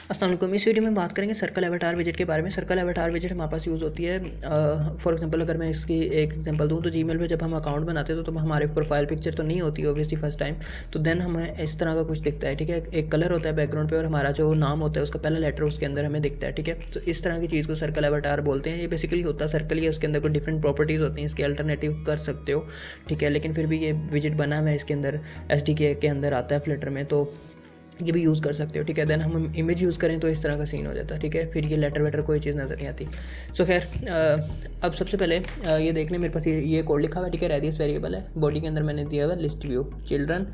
अस्सलाम वालेकुम। इस वीडियो में बात करेंगे सर्कल एवाटार विजेट के बारे में। सर्कल एवाटार विजेट हमारे पास यूज़ होती है। फॉर एग्जांपल अगर मैं इसकी एक एग्जांपल दूं तो जीमेल पे जब हम अकाउंट बनाते हैं तो हमारे प्रोफाइल पिक्चर तो नहीं होती ऑब्वियसली फर्स्ट टाइम, तो देन हमें इस तरह का कुछ दिखता है। ठीक है, एक कलर होता है बैकग्राउंड पे और हमारा जो नाम होता है उसका पहला लेटर उसके अंदर हमें दिखता है। ठीक है, तो इस तरह की चीज़ को सर्कल एवाटार बोलते हैं। ये बेसिकली होता है सर्कल ही है, उसके अंदर कोई डिफरेंट प्रॉपर्टीज़ होती हैं, इसके अल्टरनेटिव कर सकते हो। ठीक है, लेकिन फिर भी ये विजेट बना हुआ है, इसके अंदर SDK के अंदर आता है फ्लटर में, तो ये भी यूज़ कर सकते हो। ठीक है, देन हम इमेज यूज़ करें तो इस तरह का सीन हो जाता है। ठीक है, फिर ये लेटर वेटर कोई चीज़ नज़र नहीं आती। सो खैर, अब सबसे पहले ये देख लें, मेरे पास ये कोड लिखा हुआ है। ठीक है, रेडियस वेरिएबल है, बॉडी के अंदर मैंने दिया हुआ है लिस्ट व्यू चिल्ड्रन,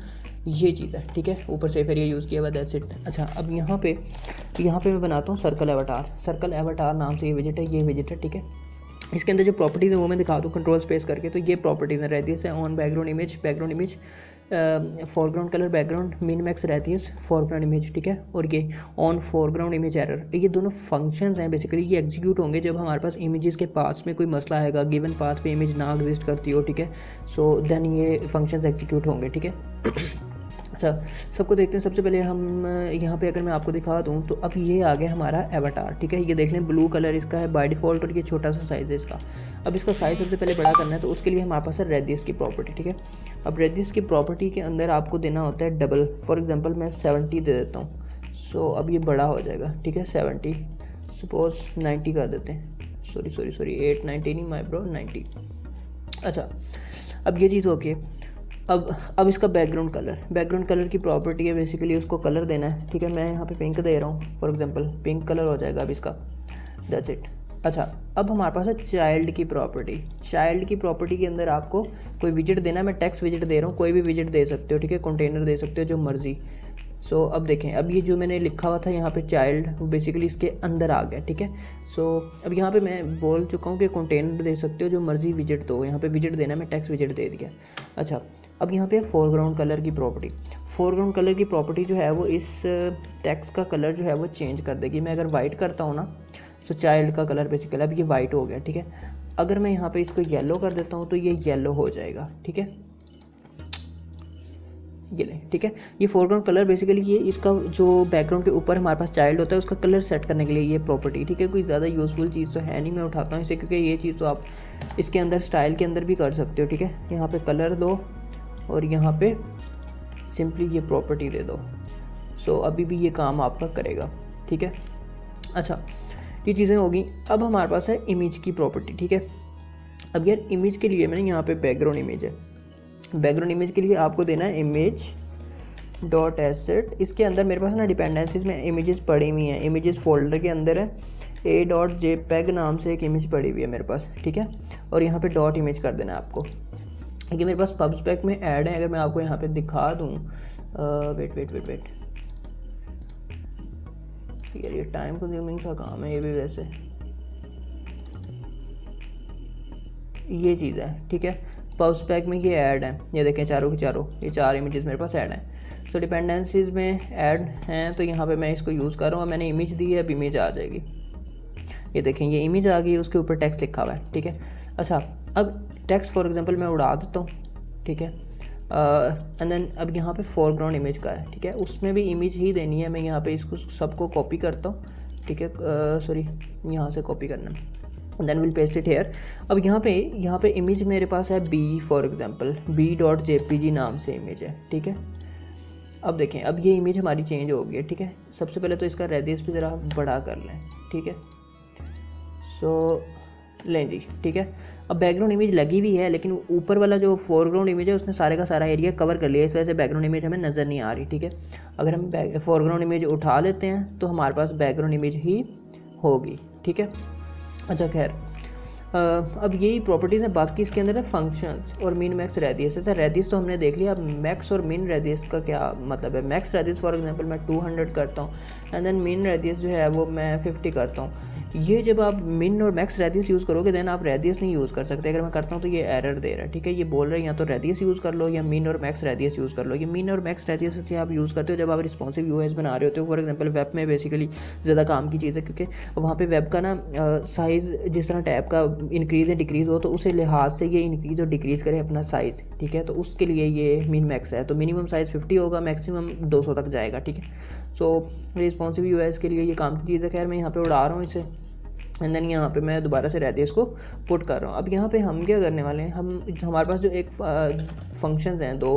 ये चीज़ है। ठीक है, ऊपर से फिर ये यूज़ किया हुआ दैट्स इट। अच्छा, अब यहाँ पे मैं बनाता हूँ सर्कल एवाटार। सर्कल एवाटार नाम से ये विजिट है, ये विजिट है। ठीक है, इसके अंदर जो प्रॉपर्टीज़ है वो मैं दिखा दूँ कंट्रोल स्पेस करके। तो ये प्रॉपर्टीज़ हैं, रेडियस है, on background image, foreground colour background, min max radius, foreground image. ठीक है, और ये ऑन फोरग्राउंड इमेज एरर, ये दोनों फंक्शंस हैं। बेसिकली ये एग्जीक्यूट होंगे जब हमारे पास इमेजेस के पाथ्स में कोई मसला आएगा, गिवन पाथ पे इमेज ना एग्जिस्ट करती हो। ठीक है, सो देन ये फंक्शंस एग्जीक्यूट होंगे। ठीक है अच्छा, सबको देखते हैं। सबसे पहले हम यहाँ पे अगर मैं आपको दिखा दूँ तो अब ये आ गया हमारा एवाटार। ठीक है, ये देख लें ब्लू कलर इसका है बाय डिफ़ॉल्ट और ये छोटा सा साइज़ है इसका। अब इसका साइज़ सबसे पहले बड़ा करना है तो उसके लिए हमारे पास है रेडियस की प्रॉपर्टी। ठीक है, अब रेडियस की प्रॉपर्टी के अंदर आपको देना होता है डबल। फॉर एग्जांपल मैं 70 दे देता हूँ, सो अब ये बड़ा हो जाएगा। ठीक है, 70, सपोज 90 कर देते हैं, सॉरी 890 नहीं माय ब्रो, 90। अच्छा, अब ये चीज़ ओके। अब इसका बैकग्राउंड कलर की प्रॉपर्टी है, बेसिकली उसको कलर देना है। ठीक है, मैं यहाँ पे पिंक दे रहा हूँ, फॉर एग्जांपल पिंक कलर हो जाएगा अब इसका, दैट्स इट। अच्छा, अब हमारे पास है चाइल्ड की प्रॉपर्टी के अंदर आपको कोई विजिट देना है। मैं टेक्स्ट विजिट दे रहा हूँ, कोई भी विजिट दे सकते हो। ठीक है, कंटेनर दे सकते हो, जो मर्जी। सो अब देखें, अब ये जो मैंने लिखा हुआ था यहाँ पे चाइल्ड, बेसिकली इसके अंदर आ गया। ठीक है, सो अब यहाँ पे मैं बोल चुका हूँ कि कंटेनर दे सकते हो, जो मर्जी विजिट दो। यहाँ पे विजिट देना है, मैं टेक्स्ट विजिट दे दिया। अच्छा, अब यहाँ पे फोरग्राउंड कलर की प्रॉपर्टी जो है वो इस टेक्स्ट का कलर जो है वो चेंज कर देगी। मैं अगर वाइट करता हूँ ना, सो चाइल्ड का कलर बेसिकली अब ये वाइट हो गया। ठीक है, अगर मैं यहाँ पे इसको येलो कर देता हूँ तो ये येलो हो जाएगा। ठीक है, ये लें। ठीक है, ये फोरग्राउंड कलर बेसिकली ये इसका जो बैकग्राउंड के ऊपर हमारे पास चाइल्ड होता है उसका कलर सेट करने के लिए ये प्रॉपर्टी। ठीक है, कोई ज़्यादा यूज़फुल चीज़ तो है नहीं, मैं उठाता हूँ इसे, क्योंकि ये चीज़ तो आप इसके अंदर स्टाइल के अंदर भी कर सकते हो। ठीक है, यहाँ पे कलर दो और यहाँ पे सिंपली ये प्रॉपर्टी दे दो, सो अभी भी ये काम आपका करेगा। ठीक है, अच्छा, ये चीज़ें होगी। अब हमारे पास है इमेज की प्रॉपर्टी। ठीक है, अब यार इमेज के लिए मैंने यहाँ पे बैकग्राउंड इमेज है, बैकग्राउंड इमेज के लिए आपको देना है इमेज डॉट एसेट। इसके अंदर मेरे पास ना डिपेंडेंसीज में इमेजेस पड़ी हुई हैं, इमेजेस फोल्डर के अंदर है a.jpeg नाम से एक इमेज पड़ी हुई है मेरे पास। ठीक है, और यहाँ पे डॉट इमेज कर देना है आपको। ये मेरे पास पबस्पेक में ऐड है, अगर मैं आपको यहाँ पे दिखा दूँ, वेट यार ये टाइम कंज्यूमिंग सा काम है ये भी वैसे, ये चीज़ है। ठीक है, पब्सपैक में ये ऐड है, ये देखें चारों की चारों, ये 4 इमेजेस मेरे पास ऐड हैं। सो डिपेंडेंसीज में ऐड हैं, तो यहाँ पे मैं इसको यूज़ कर रहा हूँ। मैंने इमेज दी है, अब इमेज आ जाएगी। ये देखें, ये इमेज आ गई, उसके ऊपर टेक्स्ट लिखा हुआ है। ठीक है, अच्छा, अब टेक्स्ट फॉर एग्जांपल मैं उड़ा देता हूँ। ठीक है, एंड देन अब यहाँ पे फोरग्राउंड इमेज का है। ठीक है, उसमें भी इमेज ही देनी है। मैं यहाँ पे इसको सबको कॉपी करता हूँ। ठीक है, सॉरी यहाँ से कॉपी करना है, then will paste it here. अब यहाँ पे इमेज मेरे पास है बी, फॉर एग्जांपल b.jpg नाम से इमेज है। ठीक है, अब देखें, अब ये इमेज हमारी चेंज हो गई है। ठीक है, सबसे पहले तो इसका रेडियस भी ज़रा बड़ा कर लें। ठीक है, सो लें जी। ठीक है, अब बैकग्राउंड इमेज लगी भी है, लेकिन ऊपर वाला जो फोरग्राउंड इमेज है उसने सारे का सारा एरिया कवर कर लिया, इस वजह से बैकग्राउंड इमेज हमें नज़र नहीं आ रही। ठीक है, अगर हम फोरग्राउंड इमेज उठा लेते हैं तो हमारे पास बैकग्राउंड इमेज ही होगी। ठीक है, अच्छा खैर, अब यही प्रॉपर्टीज़ हैं। बाकी इसके अंदर है फंक्शंस और मिन मैक्स रेडियस। ऐसा रेडियस तो हमने देख लिया, अब मैक्स और मिन रेडियस का क्या मतलब है। मैक्स रेडियस फॉर एग्जांपल मैं 200 करता हूँ, एंड देन मिन रेडियस जो है वो मैं 50 करता हूँ। ये जब आप मिन और मैक्स रेडियस यूज़ करोगे देन आप रेडियस नहीं यूज़ कर सकते। अगर मैं करता हूँ तो ये एरर दे रहा है, ठीक है। ये बोल रहे हैं या तो रेडियस यूज़ कर लो या मिन और मैक्स रेडियस यूज़ कर लो। ये मिन और मैक्स रेडियस से आप यूज़ करते हो जब आप रिस्पॉन्सिव यूआईज बना रहे होते हो। फॉर एग्जांपल वेब में बेसिकली ज़्यादा काम की चीज़ है, क्योंकि वहाँ पे वेब का ना साइज़ जिस तरह टैब का इंक्रीज़ या डिक्रीज़ हो तो उस लिहाज से ये इंक्रीज़ और डिक्रीज़ करे अपना साइज़, ठीक है। तो उसके लिए ये मिन मैक्स है। तो मिनिमम साइज़ 50 होगा, मैक्सिमम 200 तक जाएगा, ठीक है। सो रिस्पॉन्सिव यूआईज के लिए ये काम की चीज़ है। खैर मैं यहाँ पर उड़ा रहा हूँ इसे, एंड देन यहाँ पे मैं दोबारा से रेडियस को पुट कर रहा हूँ। अब यहाँ पे हम क्या करने वाले हैं, हमारे पास जो एक फंक्शंस हैं दो,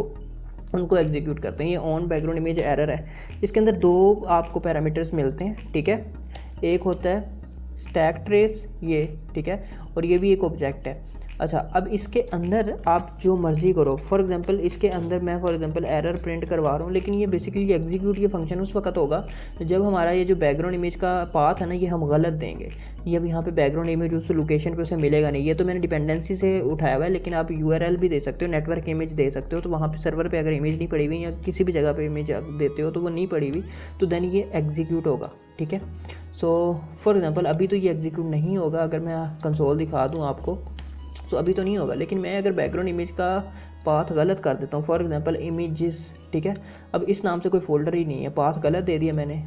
उनको एग्जीक्यूट करते हैं। ये ऑन बैकग्राउंड इमेज एरर है। इसके अंदर दो आपको पैरामीटर्स मिलते हैं, ठीक है। एक होता है स्टैक ट्रेस, ये ठीक है, और ये भी एक ऑब्जेक्ट है। अच्छा, अब इसके अंदर आप जो मर्ज़ी करो। फॉर एग्जांपल इसके अंदर मैं फॉर एग्जांपल एरर प्रिंट करवा रहा हूँ, लेकिन ये बेसिकली एग्जीक्यूट ये फंक्शन उस वक्त होगा जब हमारा ये जो बैकग्राउंड इमेज का पाथ है ना, ये हम गलत देंगे। ये अब यहाँ पे बैकग्राउंड इमेज उस लोकेशन पे उसे मिलेगा नहीं। ये तो मैंने डिपेंडेंसी से उठाया हुआ है, लेकिन आप यूआरएल भी दे सकते हो, नेटवर्क इमेज दे सकते हो। तो वहाँ पे सर्वर पे अगर इमेज नहीं पड़ी हुई या किसी भी जगह पे इमेज देते हो तो वो नहीं पड़ी हुई, तो देन ये एग्जीक्यूट होगा, ठीक है। सो फॉर एग्जांपल अभी तो ये एग्जीक्यूट नहीं होगा। अगर मैं कंसोल दिखा दूँ आपको, सो अभी तो नहीं होगा, लेकिन मैं अगर बैकग्राउंड इमेज का पाथ गलत कर देता हूँ, फॉर एग्जांपल इमेजेस, ठीक है। अब इस नाम से कोई फोल्डर ही नहीं है, पाथ गलत दे दिया मैंने।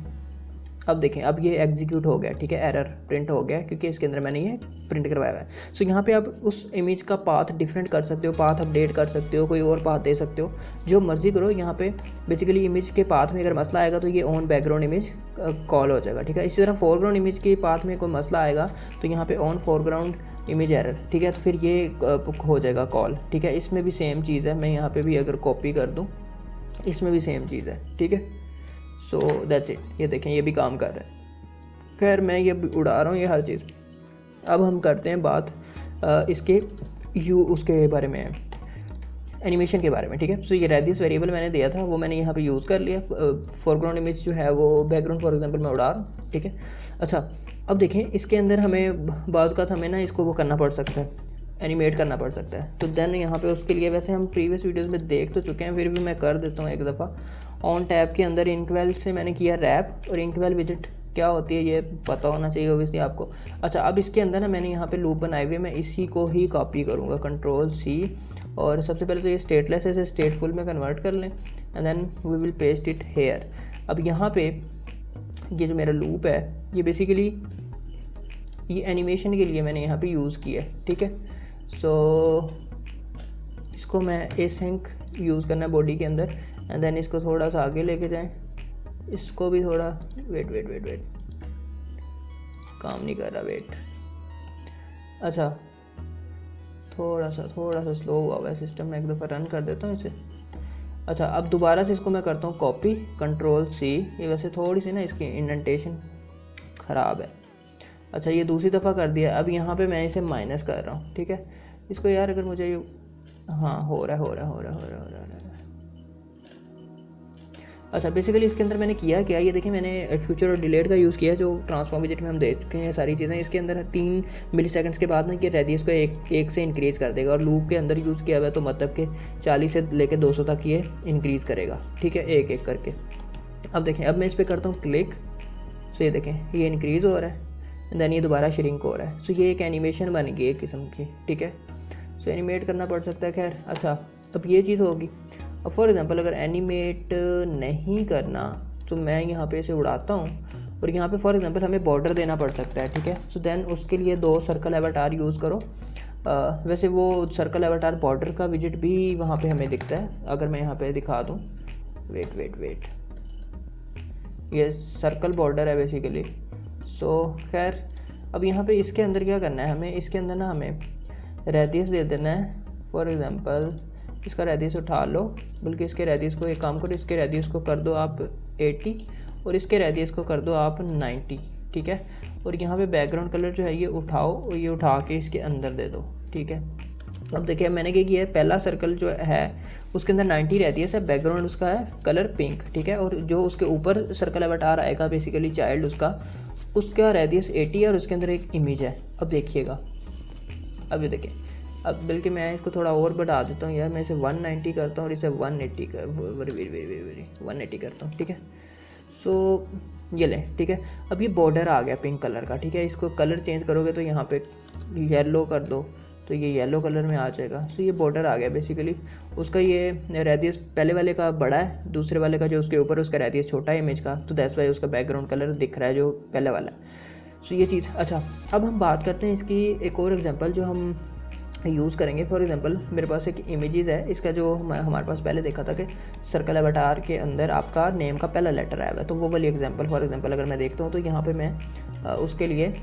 अब देखें, अब ये एग्जीक्यूट हो गया, ठीक है, एरर प्रिंट हो गया क्योंकि इसके अंदर मैंने ये प्रिंट करवाया हुआ है। सो यहाँ पे आप उस इमेज का पाथ डिफरेंट कर सकते हो, पाथ अपडेट कर सकते हो, कोई और पाथ दे सकते हो, जो मर्जी करो। यहाँ पे बेसिकली इमेज के पाथ में अगर मसला आएगा तो ये ऑन बैकग्राउंड इमेज कॉल हो जाएगा, ठीक है। इसी तरह फोरग्राउंड इमेज के पाथ में कोई मसला आएगा तो यहाँ पे ऑन फोरग्राउंड इमेज एरर, ठीक है, तो फिर ये हो जाएगा कॉल, ठीक है। इसमें भी सेम चीज़ है। मैं यहाँ पे भी अगर कॉपी कर दूँ, इसमें भी सेम चीज़ है, ठीक है। So that's it. ये देखें, ये भी काम कर रहा है। खैर मैं ये उड़ा रहा हूँ ये हर चीज़। अब हम करते हैं बात इसके उसके बारे में, एनिमेशन के बारे में, ठीक है। सो ये रेडियस वेरिएबल मैंने दिया था, वो मैंने यहाँ पे यूज़ कर लिया। फोरग्राउंड इमेज जो है वो बैकग्राउंड फॉर एग्जांपल मैं उड़ा रहा हूँ, ठीक है। अच्छा, अब देखें इसके अंदर हमें बाज़ का हमें ना इसको वो करना पड़ सकता है, एनिमेट करना पड़ सकता है। तो देन यहाँ पे उसके लिए वैसे हम प्रीवियस वीडियोस में देख तो चुके हैं, फिर भी मैं कर देता हूँ एक दफ़ा। ऑन टैब के अंदर इंकवेल से मैंने किया रैप, और इंकवेल विजिट क्या होती है ये पता होना चाहिए ओब्वियसली आपको। अच्छा, अब इसके अंदर ना मैंने यहाँ पे लूप बनाए हुए, मैं इसी को ही कॉपी करूँगा, Ctrl+C, और सबसे पहले तो ये स्टेटलेस है, इसे स्टेटफुल में कन्वर्ट कर लें, and then we will paste it here. अब यहाँ पे ये जो मेरा लूप है ये बेसिकली ये एनिमेशन के लिए मैंने यहाँ पे यूज़ किया है, ठीक है। सो इसको मैं एसिंक यूज़ करना है बॉडी के अंदर, एंड देन इसको थोड़ा सा आगे लेके जाएं, इसको भी थोड़ा वेट काम नहीं कर रहा, वेट। अच्छा, थोड़ा सा स्लो हुआ है सिस्टम, मैं एक दफ़ा रन कर देता हूँ इसे। अच्छा, अब दोबारा से इसको मैं करता हूँ कॉपी, Ctrl+C। ये वैसे थोड़ी सी ना इसकी इंडेंटेशन ख़राब है। अच्छा, ये दूसरी दफ़ा कर दिया। अब यहाँ पे मैं इसे माइनस कर रहा हूँ, ठीक है। इसको यार अगर मुझे ये हाँ हो रहा है। अच्छा, बेसिकली इसके अंदर मैंने किया क्या, ये देखिए मैंने फ्यूचर और डिलेट का यूज़ किया, जो ट्रांसफॉर्म विजिट में हम देख चुके हैं सारी चीज़ें। इसके अंदर 3 मिलीसेकंड्स के बाद ना ये रेडियस को एक से इंक्रीज़ कर देगा, और लूप के अंदर यूज़ किया हुआ है, तो मतलब कि 40 से लेकर 200 तक ये इंक्रीज़ करेगा, ठीक है, एक एक करके। अब देखें, अब मैं इस पर करता हूँ क्लिक। सो ये देखें, ये इंक्रीज़ हो रहा है, दैन ये दोबारा श्रिंक हो रहा है। सो ये एक एनिमेशन बन गई एक किस्म की, ठीक है। सो एनिमेट करना पड़ सकता है, खैर। अच्छा, अब ये चीज़ होगी। अब फॉर एग्जांपल अगर एनिमेट नहीं करना तो मैं यहाँ पे इसे उड़ाता हूँ, और यहाँ पे फॉर एग्जांपल हमें बॉर्डर देना पड़ सकता है, ठीक है। सो देन उसके लिए 2 सर्कल एवटार यूज़ करो। वैसे वो सर्कल एवटार बॉर्डर का विजिट भी वहाँ पे हमें दिखता है। अगर मैं यहाँ पे दिखा दूँ, वेट, ये सर्कल बॉर्डर है बेसिकली। सो खैर अब यहाँ पे इसके अंदर क्या करना है, हमें इसके अंदर ना हमें रेडियस दे देना है। फॉर एग्जांपल इसका रेडियस उठा लो, बल्कि इसके रेडियस को एक काम करो, इसके रेडियस को कर दो आप 80, और इसके रेडियस को कर दो आप 90, ठीक है। और यहाँ पे बैकग्राउंड कलर जो है ये उठाओ, और ये उठा के इसके अंदर दे दो, ठीक है। अब देखिए मैंने क्या किया है, पहला सर्कल जो है उसके अंदर 90 रेडियस है, बैकग्राउंड उसका है कलर पिंक, ठीक है। और जो उसके ऊपर सर्कल एवटार आएगा बेसिकली चाइल्ड, उसका रेडियस 80 है, और उसके अंदर एक इमेज है। अब देखिएगा, अब ये देखिए, अब बल्कि मैं इसको थोड़ा और बढ़ा देता हूँ यार, मैं इसे 190 करता हूँ और इसे 180 करता हूँ, ठीक है। सो ये ले, ठीक है। अब ये बॉर्डर आ गया पिंक कलर का, ठीक है। इसको कलर चेंज करोगे तो यहाँ पे येलो कर दो तो ये येलो कलर में आ जाएगा। सो ये बॉर्डर आ गया बेसिकली। उसका ये रेडियस पहले वाले का बड़ा है, दूसरे वाले का जो उसके ऊपर उसका रेडियस छोटा है इमेज का, तो दैट्स वाई उसका बैकग्राउंड कलर दिख रहा है जो पहले वाला है। सो ये चीज़। अच्छा, अब हम बात करते हैं इसकी एक और एग्जांपल जो हम यूज़ करेंगे। फॉर एग्जांपल मेरे पास एक इमेजेस है, इसका जो हमारे पास पहले देखा था कि सर्कल एवटार के अंदर आपका नेम का पहला लेटर आया हुआ है, तो वो वाली एग्जांपल फॉर एग्जांपल अगर मैं देखता हूँ तो यहाँ पे मैं उसके लिए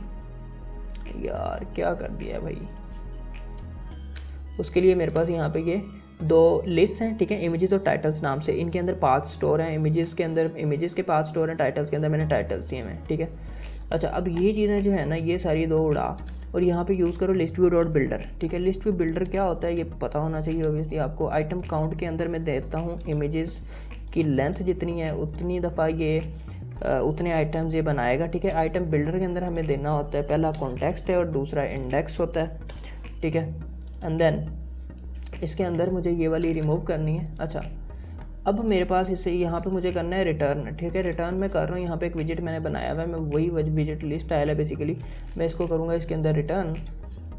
यार क्या कर दिया है भाई, उसके लिए मेरे पास यहाँ पे ये 2 लिस्ट हैं, ठीक है, इमेजेस और टाइटल्स नाम से। इनके अंदर 5 स्टोर हैं, इमेजेस के अंदर इमेजेस के 5 स्टोर हैं, टाइटल्स के अंदर मैंने टाइटल्स दिए हैं, ठीक है। अच्छा, अब ये चीज़ें जो है ना ये सारी 2 उड़ा और यहाँ पे यूज़ करो लिस्ट व्यू डॉट बिल्डर, ठीक है। लिस्ट व्यू बिल्डर क्या होता है ये पता होना चाहिए ऑब्वियसली आपको। आइटम काउंट के अंदर मैं देता हूँ इमेजेस की लेंथ जितनी है उतनी दफ़ा ये उतने आइटम्स ये बनाएगा, ठीक है। आइटम बिल्डर के अंदर हमें देना होता है पहला कॉन्टेक्स्ट है और दूसरा इंडेक्स होता है, ठीक है। एंड देन इसके अंदर मुझे ये वाली रिमूव करनी है। अच्छा, अब मेरे पास इससे यहाँ पे मुझे करना है रिटर्न, ठीक है। रिटर्न मैं कर रहा हूँ, यहाँ पे एक विजिट मैंने बनाया हुआ है, मैं वही विजिट लिस्ट आया है बेसिकली। मैं इसको करूँगा इसके अंदर रिटर्न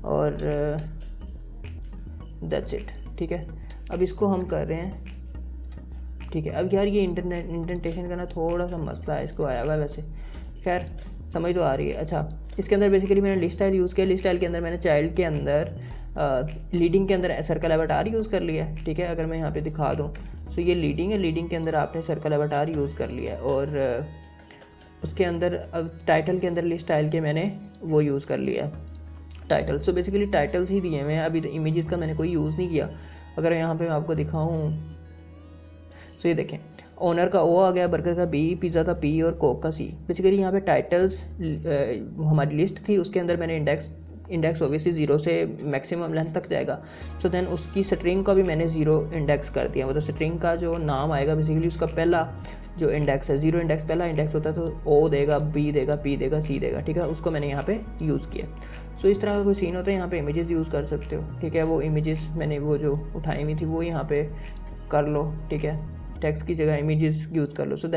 और दैट्स इट, ठीक है। अब इसको हम कर रहे हैं, ठीक है। अब यार ये इंडेंटेशन का ना थोड़ा सा मसला है, इसको आया हुआ है वैसे, खैर समझ तो आ रही है। अच्छा, इसके अंदर बेसिकली मैंने लिस्ट स्टाइल यूज़ किया। लिस्ट स्टाइल के अंदर मैंने चाइल्ड के अंदर लीडिंग के अंदर सर्कल एवटार यूज़ कर लिया है, ठीक है। अगर मैं यहाँ पे दिखा दूँ तो ये लीडिंग है, लीडिंग के अंदर आपने सर्कल एवटार यूज़ कर लिया है। और उसके अंदर अब टाइटल के अंदर लिस्ट स्टाइल के मैंने वो यूज़ कर लिया टाइटल। सो बेसिकली टाइटल्स ही दिए हुए हैं, अभी इमेजेस का मैंने कोई यूज़ नहीं किया। अगर यहाँ पे मैं आपको दिखाऊँ तो ये देखें, ओनर का ओ आ गया, बर्गर का बी, पिज़्ज़ा का पी और कोक का सी। बेसिकली यहाँ पे टाइटल्स हमारी लिस्ट थी, उसके अंदर मैंने इंडेक्स ऑब्वियसली 0 से मैक्सिमम लेंथ तक जाएगा। सो देन उसकी स्ट्रिंग का भी मैंने 0 इंडेक्स कर दिया, मतलब स्ट्रिंग का जो नाम आएगा बेसिकली उसका पहला जो इंडेक्स है 0 इंडेक्स पहला इंडेक्स होता है, तो ओ देगा, बी देगा, पी देगा, सी देगा, ठीक है। उसको मैंने यहाँ पे यूज़ किया। सो इस तरह का कोई सीन होता है, यहाँ पे इमेजेस यूज़ कर सकते हो, ठीक है। वो इमेजेस मैंने वो जो उठाई हुई थी वो यहाँ पे कर लो, ठीक है। टेक्स्ट की जगह इमेजेस यूज़ कर लो। सो